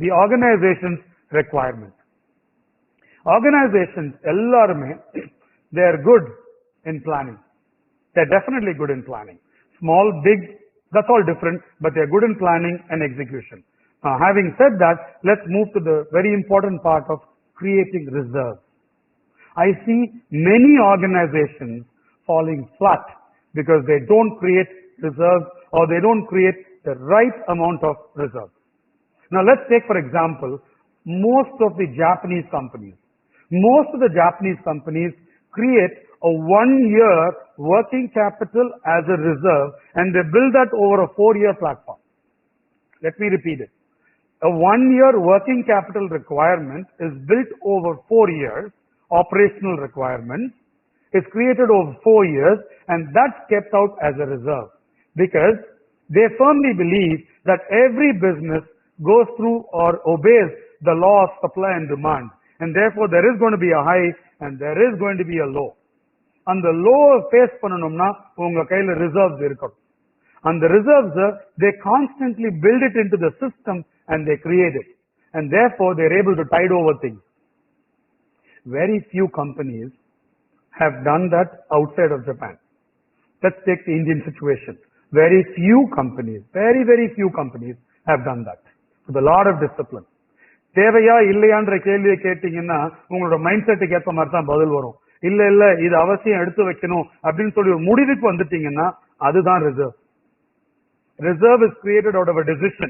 the organization's requirement. Organizations, they are good in planning. They're definitely good in planning. Small, big, that's all different, but they're good in planning and execution. Now, having said that, let's move to the very important part of creating reserves. I see many organizations falling flat because they don't create reserves or they don't create the right amount of reserves. Now, let's take, for example, most of the Japanese companies. Most of the Japanese companies create a 1-year working capital as a reserve, and they build that over a 4-year platform. Let me repeat it. A 1-year working capital requirement is built over 4 years, operational requirements is created over 4 years, and that's kept out as a reserve because they firmly believe that every business goes through or obeys the law of supply and demand, and therefore there is going to be a high and there is going to be a low. And the low face பண்ணனும்னா உங்க கையில reserves இருக்கும். And the reserves, they constantly build it into the system and they create it. And therefore they're able to tide over things. Very few companies have done that outside of Japan. Let's take the Indian situation. Very few companies, very few companies have done that with a lot of discipline. தேவையா இல்லையான்ற கேள்வியை கேட்டீங்கன்னா உங்களோட mind செட்டுக்கு ஏற்ற மாதிரி தான் பதில் வரும். இல்ல இது அவசியம் எடுத்து வைக்கணும் அப்படின்னு சொல்லி ஒரு முடிவுக்கு வந்துட்டீங்கன்னா அதுதான் reserve. Reserve is created out of a decision,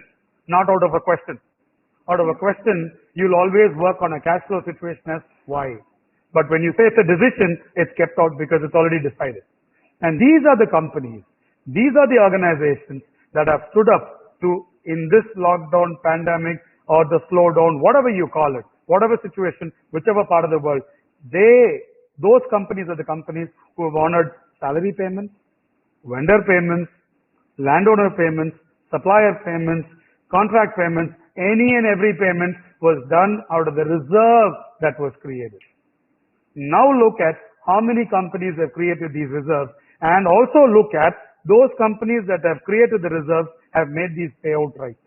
not out of a question. Out of a question, you'll always work on a cash flow situation as why. But when you say it's a decision, it's kept out because it's already decided. And these are the companies, these are the organizations that have stood up to, in this lockdown, pandemic, or the slowdown, whatever you call it, whatever situation, whichever part of the world, those companies are the companies who have honored salary payments, vendor payments, landowner payments, supplier payments, contract payments, any and every payment was done out of the reserve that was created. Now look at how many companies have created these reserves, and also look at those companies that have created the reserves have made these payout rights.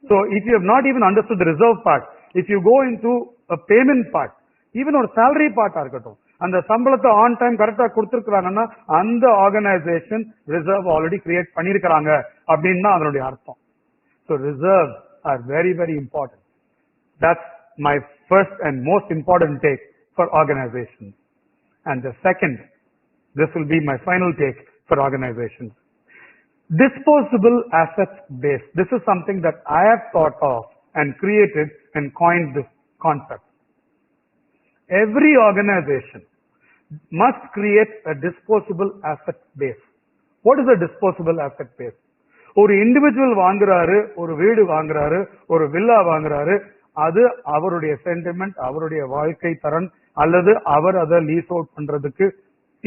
So if you have not even understood the reserve part, if you go into a payment part, even or salary part இருக்கட்டும், அந்த சம்பளத்தை on time கரெக்டா கொடுத்திருக்காங்கன்னா அந்த organisation reserve already create பண்ணிருக்காங்க அப்படின்னு தான் அதனுடைய அர்த்தம். So reserves are very important. That's my first and most important take for organizations. And the second, this will be my final take for organizations. Disposable assets base. This is something that I have thought of and created and coined this concept. Every organization must create a disposable asset base. What is a disposable asset base? ஒரு individual வாங்குறாரு, ஒரு வீடு வாங்குறாரு, ஒரு villa வாங்குறாரு, அது அவருடைய sentiment, அவருடைய வாழ்க்கை தரன், அல்லது அவர் அதை லீஸ் அவுட் பண்றதுக்கு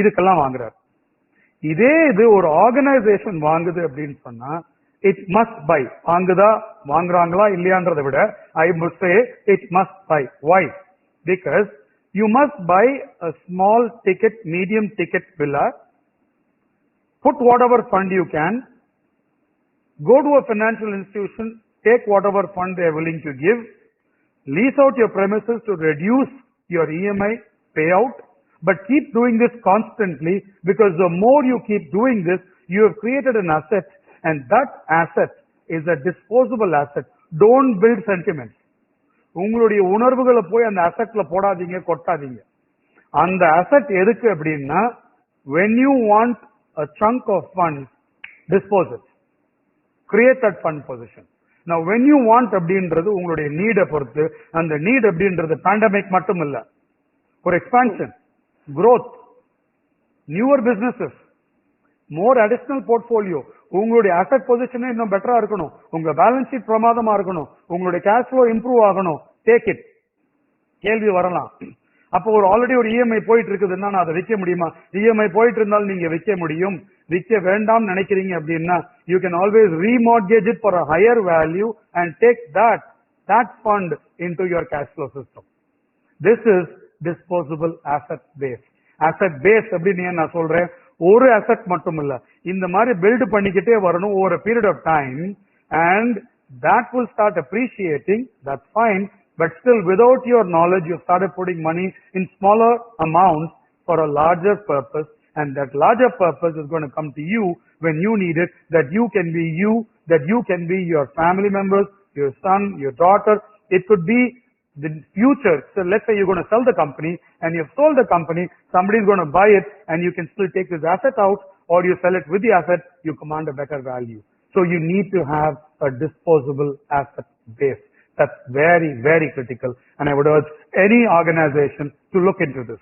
இதுக்கெல்லாம் வாங்குறாரு. இதே இது ஒரு ஆர்கனைசேஷன் வாங்குது அப்படின்னு சொன்னா it must buy. வாங்குறாங்களா இல்லையான்றதை விட I must say it must buy. Why? Because you must buy a small ticket, medium ticket villa, put whatever fund you can, go to a financial institution, take whatever fund they are willing to give, lease out your premises to reduce your EMI payout, but keep doing this constantly, because the more you keep doing this, you have created an asset, and that asset is a disposable asset. Don't build sentiments. உங்களுடைய உணர்வுகளை போய் அந்த அசெட்ல போடாதீங்க, கொட்டாதீங்க. அந்த asset எதுக்கு அப்படின்னா when you want a chunk of funds, dispose it. Create that fund position. Now when you want அப்படின்றது உங்களுடைய நீட பொறுத்து, அந்த நீட் அப்படின்றது pandemic மட்டும் இல்ல, ஒரு expansion, growth, newer businesses, more additional portfolio, உங்களுடைய அசெட் பொசிஷனே இன்னும் பெட்டரா இருக்கணும், உங்க பேலன்ஸ் ஷீட் பிரமாதமா இருக்கணும், உங்களுடைய கேஷ் ஃப்ளோ இம்ப்ரூவ் ஆகணும், டேக் இட். கேள்வி வரலாம், அப்போ ஒரு ஆல்ரெடி ஒரு இஎம்ஐ போயிட்டு இருக்குதுன்னா நான் அதை விற்க முடியுமா? இஎம்ஐ போயிட்டு இருந்தாலும் நீங்க விற்க முடியும். விற்க வேண்டாம் நினைக்கிறீங்க அப்படின்னா you can always remortgage it for a higher value and take that fund into your cash flow system. This is disposable asset base. Asset base அப்படின்னு நான் சொல்றேன், ஒரு அசெட் மட்டும் இல்ல, இந்த மாதிரி பில்ட் பண்ணிக்கிட்டே வரணும் over a period of time, and that will start appreciating, that's fine, but still without your knowledge, you started putting money in smaller amounts for a larger purpose, and that larger purpose is going to come to you when you need it, that you can be you, that you can be your family members, your son, your daughter. It could be the future. So let's say you're going to sell the company and you've sold the company, somebody's going to buy it and you can still take this asset out, or you sell it with the asset, you command a better value. So you need to have a disposable asset base. That's very, very critical, and I would urge any organization to look into this.